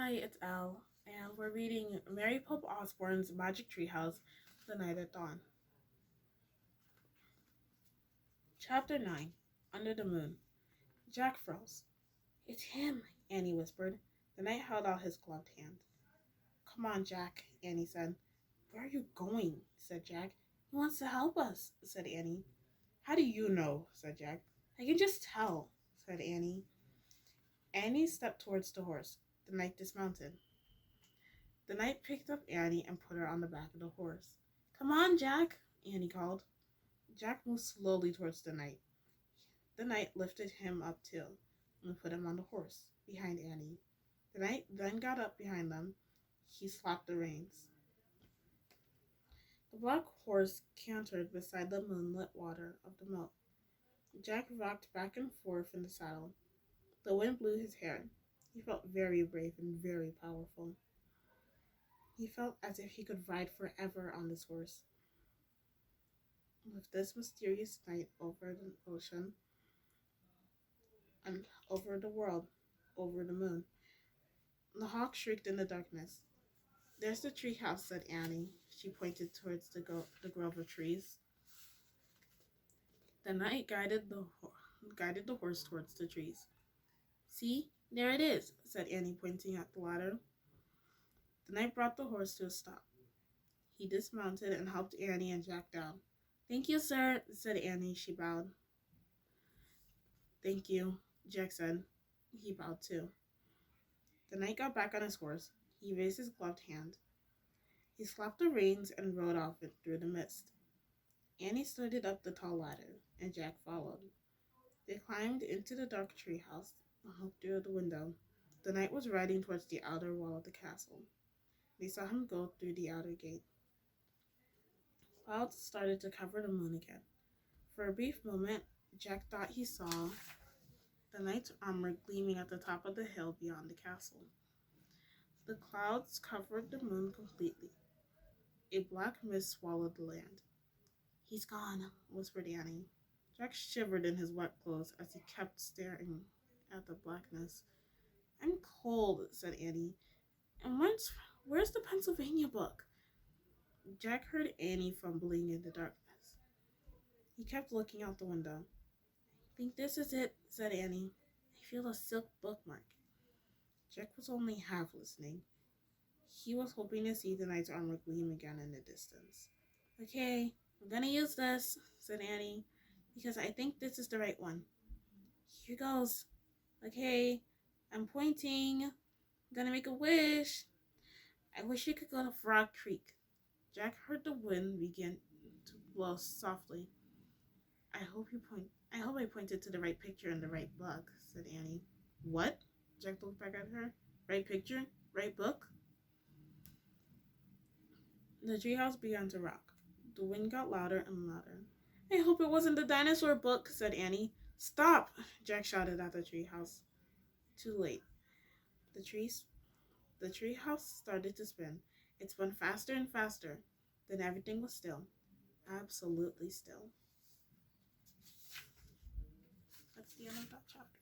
Hi, it's Elle, and we're reading Mary Pope Osborne's Magic Tree House, The Night at Dawn. Chapter 9, Under the Moon. Jack froze. It's him, Annie whispered. The knight held out his gloved hand. Come on, Jack, Annie said. Where are you going? Said Jack. He wants to help us, said Annie. How do you know? Said Jack. I can just tell, said Annie. Annie stepped towards the horse. The knight dismounted. The knight picked up Annie and put her on the back of the horse. Come on, Jack, Annie called. Jack moved slowly towards the knight. The knight lifted him up too and put him on the horse behind Annie. The knight then got up behind them. He slapped the reins. The black horse cantered beside the moonlit water of the moat. Jack rocked back and forth in the saddle. The wind blew his hair. He felt very brave and very powerful. He felt as if he could ride forever on this horse. With this mysterious night over the ocean and over the world, over the moon. The hawk shrieked in the darkness. There's the tree house, said Annie. She pointed towards the grove of trees. The knight guided the horse towards the trees. See, there it is, said Annie, pointing at the ladder. The knight brought the horse to a stop. He dismounted and helped Annie and Jack down. Thank you, sir, said Annie. She bowed. Thank you, Jack said. He bowed too. The knight got back on his horse. He raised his gloved hand. He slapped the reins and rode off through the mist. Annie started up the tall ladder, and Jack followed. They climbed into the dark tree house and looked through the window. The knight was riding towards the outer wall of the castle. They saw him go through the outer gate. Clouds started to cover the moon again. For a brief moment, Jack thought he saw the knight's armor gleaming at the top of the hill beyond the castle. The clouds covered the moon completely. A black mist swallowed the land. He's gone, whispered Annie. Jack shivered in his wet clothes as he kept staring at the blackness. I'm cold, said Annie. And where's the Pennsylvania book? Jack heard Annie fumbling in the darkness. He kept looking out the window. I think this is it, said Annie. I feel a silk bookmark. Jack was only half listening. He was hoping to see the knight's armor gleam again in the distance. Okay, I'm gonna use this, said Annie, because I think this is the right one. Here goes. Okay, I'm pointing. I'm gonna make a wish. I wish you could go to Frog Creek. Jack heard the wind begin to blow softly. I hope I pointed to the right picture in the right book, said Annie. What? Jack looked back at her. Right picture? Right book? The treehouse began to rock. The wind got louder and louder. I hope it wasn't the dinosaur book, said Annie. Stop! Jack shouted at the treehouse. Too late. The treehouse started to spin. It spun faster and faster. Then everything was still. Absolutely still. That's the end of that chapter.